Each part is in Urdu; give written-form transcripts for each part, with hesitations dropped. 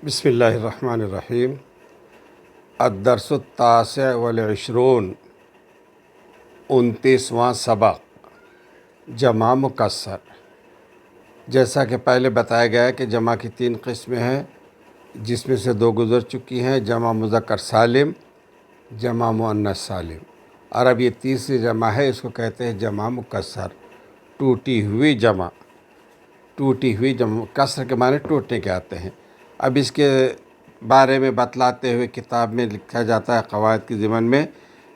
بسم اللہ الرحمن الرحیم۔ الدرس التاسع والعشرون، 29واں سبق، جمع مکسر۔ جیسا کہ پہلے بتایا گیا ہے کہ جمع کی 3 قسمیں ہیں، جس میں سے 2 گزر چکی ہیں، جمع مذکر سالم، جمع مؤنث سالم، اور اب یہ تیسری جمع ہے، اس کو کہتے ہیں جمع مکسر، ٹوٹی ہوئی جمع۔ ٹوٹی ہوئی جمع، کسر کے معنی ٹوٹنے کے آتے ہیں۔ اب اس کے بارے میں بتلاتے ہوئے کتاب میں لکھا جاتا ہے قواعد کی ضمن میں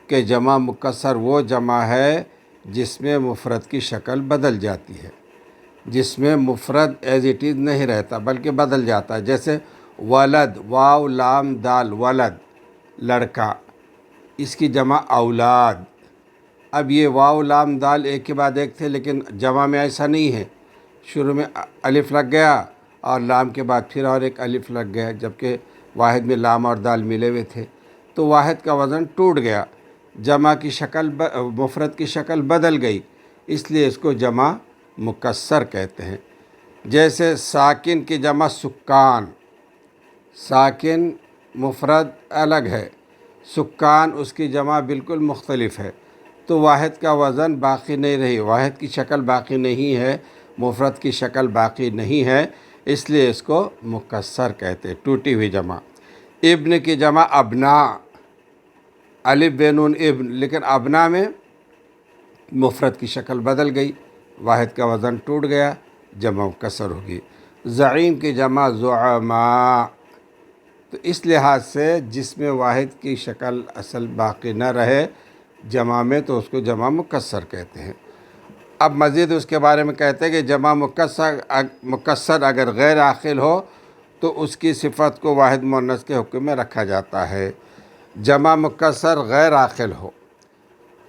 کہ جمع مکسر وہ جمع ہے جس میں مفرد کی شکل بدل جاتی ہے، جس میں مفرد ایز اٹ از نہیں رہتا بلکہ بدل جاتا ہے، جیسے ولد، واو لام دال، ولد لڑکا، اس کی جمع اولاد۔ اب یہ واو لام دال ایک کے بعد ایک تھے، لیکن جمع میں ایسا نہیں ہے، شروع میں الف لگ گیا اور لام کے بعد پھر اور ایک الف لگ گیا، جبکہ واحد میں لام اور دال ملے ہوئے تھے، تو واحد کا وزن ٹوٹ گیا، جمع کی شکل مفرد کی شکل بدل گئی، اس لیے اس کو جمع مکسر کہتے ہیں۔ جیسے ساکن کی جمع سکان، ساکن مفرد الگ ہے، سکان اس کی جمع بالکل مختلف ہے، تو واحد کا وزن باقی نہیں رہی، واحد کی شکل باقی نہیں ہے، مفرد کی شکل باقی نہیں ہے، اس لیے اس کو مکسر کہتے ہیں، ٹوٹی ہوئی جمع۔ ابن کی جمع ابنا، الف بے نون ابن، لیکن ابنا میں مفرد کی شکل بدل گئی، واحد کا وزن ٹوٹ گیا، جمع مکسر ہوگی۔ زعیم کی جمع زعماء، تو اس لحاظ سے جس میں واحد کی شکل اصل باقی نہ رہے جمع میں، تو اس کو جمع مکسر کہتے ہیں۔ اب مزید اس کے بارے میں کہتے ہیں کہ جمع مکسر اگر غیر عاقل ہو تو اس کی صفت کو واحد مؤنث کے حکم میں رکھا جاتا ہے۔ جمع مکسر غیر عاقل ہو،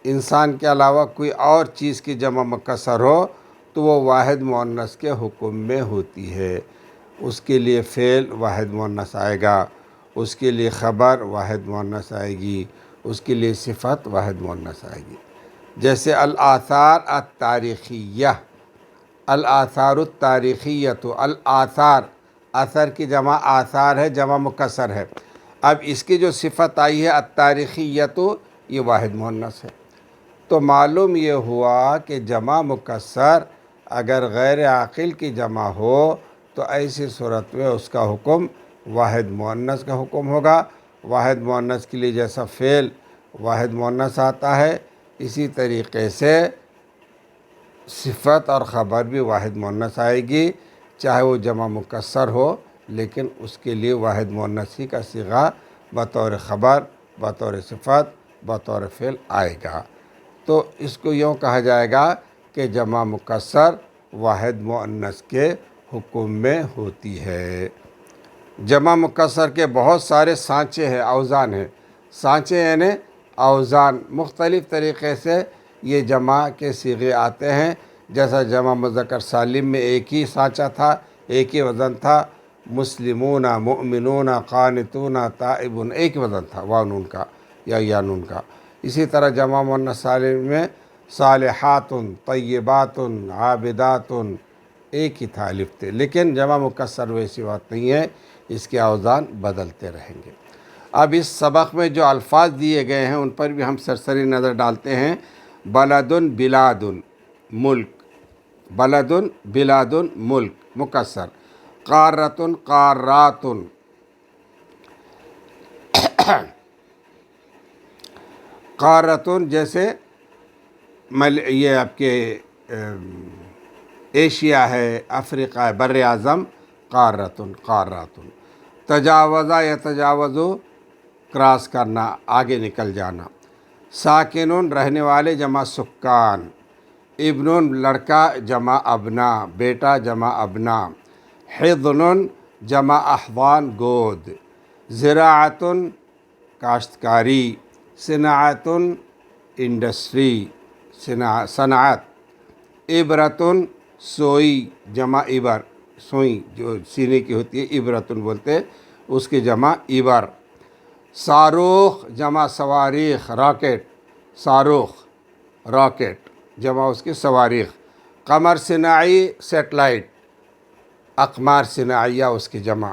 انسان کے علاوہ کوئی اور چیز کی جمع مکسر ہو تو وہ واحد مؤنث کے حکم میں ہوتی ہے، اس کے لیے فعل واحد مؤنث آئے گا، اس کے لیے خبر واحد مؤنث آئے گی، اس کے لیے صفت واحد مؤنث آئے گی۔ جیسے الآثار التاریخیہ، الآثار التاریخیۃ، الآثار، اثر کی جمع آثار ہے، جمع مکسر ہے۔ اب اس کی جو صفت آئی ہے التاریخیۃ، یہ واحد مؤنث ہے، تو معلوم یہ ہوا کہ جمع مکسر اگر غیر عاقل کی جمع ہو تو ایسی صورت میں اس کا حکم واحد مؤنث کا حکم ہوگا۔ واحد مؤنث کے لیے جیسا فعل واحد مؤنث آتا ہے، اسی طریقے سے صفت اور خبر بھی واحد مؤنث آئے گی، چاہے وہ جمع مکسر ہو، لیکن اس کے لیے واحد مؤنث ہی کا صیغہ بطور خبر، بطور صفت، بطور فعل آئے گا۔ تو اس کو یوں کہا جائے گا کہ جمع مکسر واحد مؤنث کے حکم میں ہوتی ہے۔ جمع مکسر کے بہت سارے سانچے ہیں، اوزان ہیں۔ سانچے یعنی اوزان، مختلف طریقے سے یہ جمع کے صیغے آتے ہیں، جیسا جمع مذکر سالم میں ایک ہی سانچہ تھا، ایک ہی وزن تھا، مسلمون، مؤمنون، قانتون، تائبون، ایک ہی وزن تھا واو نون کا یا یا نون کا۔ اسی طرح جمع مؤنث سالم میں صالحات، طیبات، عابدات، ایک ہی تھا، الف تھے، لیکن جمع مکسر ویسی بات نہیں ہے، اس کے اوزان بدلتے رہیں گے۔ اب اس سبق میں جو الفاظ دیے گئے ہیں ان پر بھی ہم سرسری نظر ڈالتے ہیں۔ بلد بلاد ملک، بلد بلاد ملک مکسر۔ قارۃ قارات، قارۃ جیسے یہ آپ کے ایشیا ہے، افریقہ ہے، بر اعظم، قارۃ قارات۔ تجاوزہ یتجاوزو، کراس کرنا، آگے نکل جانا۔ ساکنون رہنے والے جمع سکان۔ ابن لڑکا جمع ابنا، بیٹا جمع ابنا۔ حضن جمع احضان، گود۔ زراعت کاشتکاری۔ صناعت انڈسٹری، صنعت۔ عبرت سوئی جمع عبر، سوئی جو سینے کی ہوتی ہے عبرتن بولتے ہیں، اس کی جمع عبر۔ صاروخ جمع صواریخ، راکٹ، صاروخ راکٹ، جمع اس کی صواریخ۔ قمر صناعی سیٹلائٹ، اقمار صناعیہ اس کی جمع۔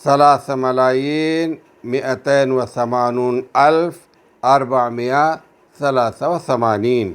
3,283,483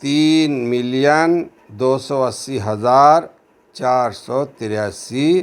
3,280,483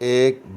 1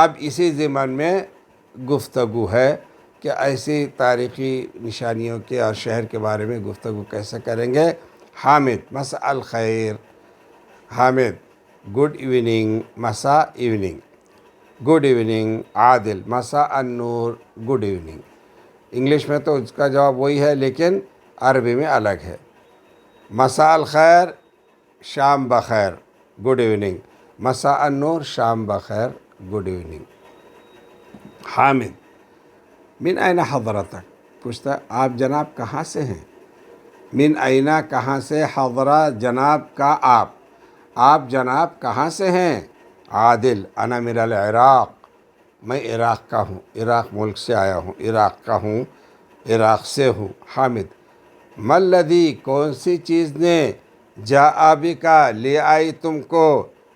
اب اسی ضمن میں گفتگو ہے کہ ایسی تاریخی نشانیوں کے اور شہر کے بارے میں گفتگو کیسے کریں گے۔ حامد مساء الخیر، حامد گڈ ایوننگ، مساء ایوننگ، گڈ ایوننگ۔ عادل مساء النور، گڈ ایوننگ۔ انگلش میں تو اس کا جواب وہی ہے لیکن عربی میں الگ ہے۔ مساء الخیر شام بخیر، گڈ ایوننگ۔ مساء النور شام بخیر، گڈ ایوننگ۔ حامد من این حضرتک، پوچھتا آپ جناب کہاں سے ہیں؟ من اینا کہاں سے، حضرہ جناب کا آپ جناب کہاں سے ہیں؟ عادل انا من العراق، میں عراق کا ہوں، عراق ملک سے آیا ہوں، عراق کا ہوں، عراق سے ہوں۔ حامد ما الذی، کون سی چیز نے، جاء بکا لے آئی تم کو،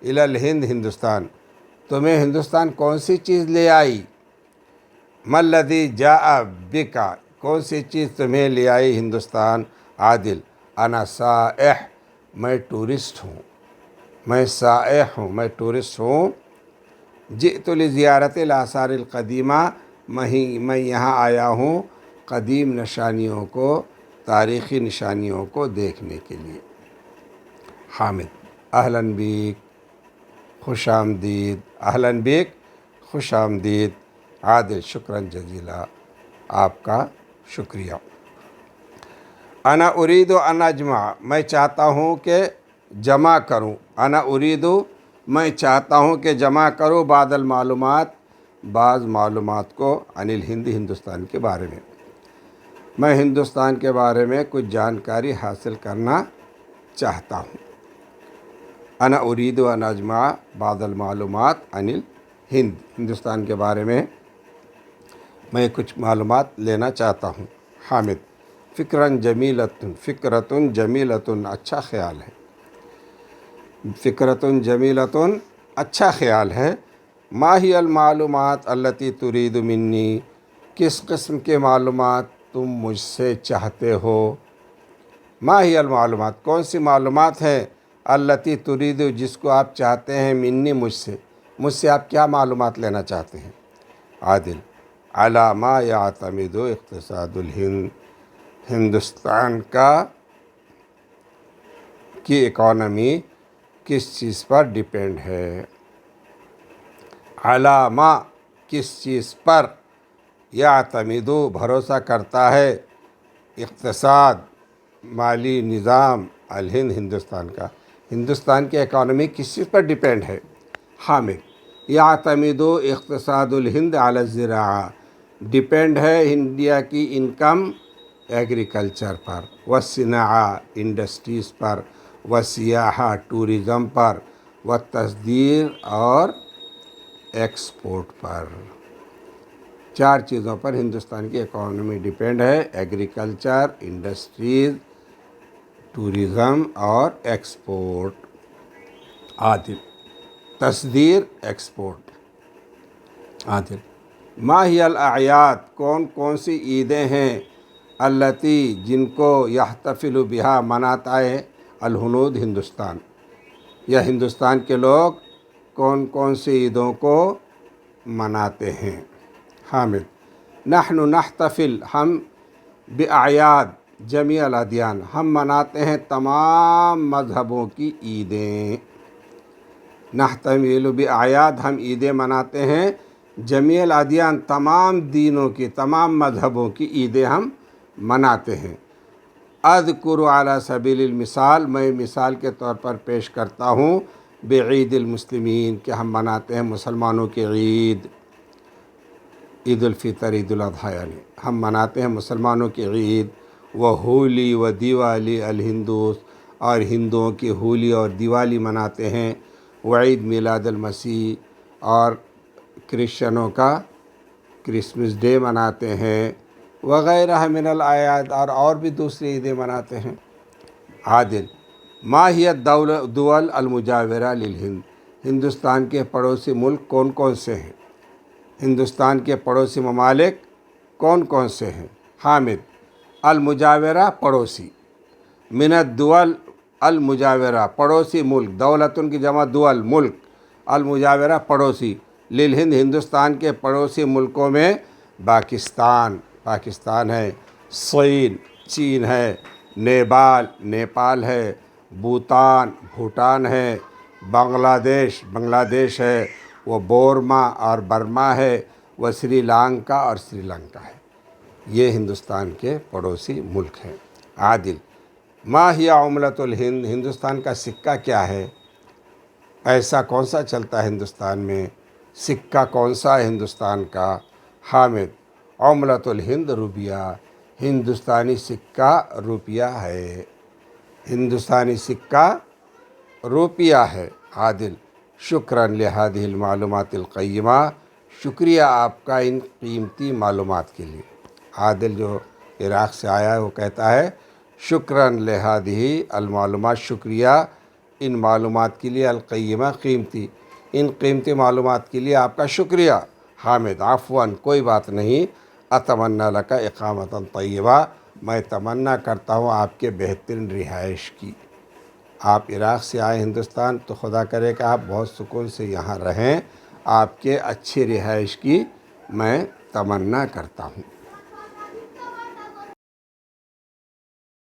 الی الہند ہندوستان، تمہیں ہندوستان کون سی چیز لے آئی؟ ما الذی جاء بکا، کون سی چیز تمہیں لے آئی ہندوستان؟ عادل انا سائح، میں ٹورسٹ ہوں، میں سائح ہوں، میں ٹورسٹ ہوں۔ جئت لزیارت الآثار القدیمہ، میں یہاں آیا ہوں قدیم نشانیوں کو، تاریخی نشانیوں کو دیکھنے کے لیے۔ حامد اہلاً بیک، خوش آمدید، اہلاً بیک، خوش آمدید۔ عادل شکراً جزیلا، آپ کا شکریہ۔ انا اريد ان اجمع، میں چاہتا ہوں کہ جمع کروں، انا اريد، میں چاہتا ہوں کہ جمع کروں بعض المعلومات، بعض معلومات کو، عن الہند، ہندوستان کے بارے میں ہندوستان کے بارے میں کچھ جانکاری حاصل کرنا چاہتا ہوں۔ انا اريد ان اجمع بعض المعلومات عن الہند، ہندوستان کے بارے میں کچھ معلومات لینا چاہتا ہوں۔ حامد فکراً جمیلۃ، فکرۃ جمیلۃ، اچھا خیال ہے، فکرۃ جمیلۃ، اچھا خیال ہے۔ ما ہی المعلومات التی ترید منی، کس قسم کے معلومات تم مجھ سے چاہتے ہو؟ ما ہی المعلومات، کون سی معلومات ہیں، التی ترید، جس کو آپ چاہتے ہیں، منی، مجھ سے آپ کیا معلومات لینا چاہتے ہیں؟ عادل علی ما یعتمد اقتصاد الہند، ہندوستان کی اکانومی کس چیز پر ڈیپینڈ ہے؟ علی ما، کس چیز پر، یعتمد، بھروسہ کرتا ہے، اقتصاد، مالی نظام، الہند، ہندوستان کی اکانومی کس چیز پر ڈیپینڈ ہے؟ حامد یعتمد اقتصاد الہند علی الزراعہ، ڈیپینڈ ہے انڈیا کی انکم ایگریکلچر پر، والصناعہ، انڈسٹریز پر، والسیاحہ، ٹورزم پر، والتصدیر، اور ایکسپورٹ پر۔ چار چیزوں پر ہندوستان کی اکانومی ڈیپینڈ ہے، ایگریکلچر، انڈسٹریز، ٹورزم اور ایکسپورٹ۔ عادل تصدیر، ایکسپورٹ۔ عادل ما ہی الاعیاد، کون سی عیدیں ہیں، التی، جن کو، یحتفل بہا، مناتا ہے، الہنود، ہندوستان، یا ہندوستان کے لوگ کون سی عیدوں کو مناتے ہیں؟ حامد نحن نحتفل، ہم، باعیاد جمیع الادیان، ہم مناتے ہیں تمام مذہبوں کی عیدیں۔ نحتفل باعیاد، ہم عیدیں مناتے ہیں، جمیع الادیان، تمام دینوں کی، تمام مذہبوں کی عیدیں ہم مناتے ہیں۔ اذکر علی سبیل المثال، میں مثال کے طور پر پیش کرتا ہوں، بعید المسلمین، کہ ہم مناتے ہیں مسلمانوں کی عید، عید الفطر، عید الاضحیٰ، یعنی ہم مناتے ہیں مسلمانوں کی عید۔ وہولی و دیوالی الہندوس، اور ہندوؤں کی ہولی اور دیوالی مناتے ہیں۔ وعید میلاد المسیح، اور کرسچنوں کا کرسمس ڈے مناتے ہیں، وغیرہ من الاعیاد، اور بھی دوسری عیدیں مناتے ہیں۔ عادل ما ہی الدول المجاورہ للہند، ہندوستان کے پڑوسی ملک کون سے ہیں؟ ہندوستان کے پڑوسی ممالک کون سے ہیں؟ حامد المجاورہ، پڑوسی، من الدول المجاورہ، پڑوسی ملک، دولتن کی جمع دول، ملک، المجاورہ، پڑوسی، للہند ہندوستان کے پڑوسی ملکوں میں پاکستان ہے، چین ہے، نیپال ہے، بھوٹان ہے، بنگلہ دیش ہے، وہ بورما اور برما ہے، وہ سری لنکا ہے۔ یہ ہندوستان کے پڑوسی ملک ہیں۔ عادل: ما ہی عملۃ الہند، ہندوستان کا سکہ کیا ہے؟ پیسہ کون سا چلتا ہے ہندوستان میں؟ سکہ کون سا ہے ہندوستان کا؟ حامد: عملۃ الہند روپیہ، ہندوستانی سکہ روپیہ ہے، ہندوستانی سکہ روپیہ ہے۔ عادل: شکراً لہذه المعلومات القیمہ، شکریہ آپ کا ان قیمتی معلومات کے لیے۔ عادل جو عراق سے آیا ہے وہ کہتا ہے شکراً لہذه المعلومات، شکریہ ان معلومات کے لیے، القیمہ قیمتی، ان قیمتی معلومات کے لیے آپ کا شکریہ۔ حامد: عفواً کوئی بات نہیں، اتمنی لک اقامۃ طیبہ، میں تمنا کرتا ہوں آپ کے بہترین رہائش کی۔ آپ عراق سے آئے ہندوستان تو خدا کرے کہ آپ بہت سکون سے یہاں رہیں، آپ کے اچھی رہائش کی میں تمنا کرتا ہوں۔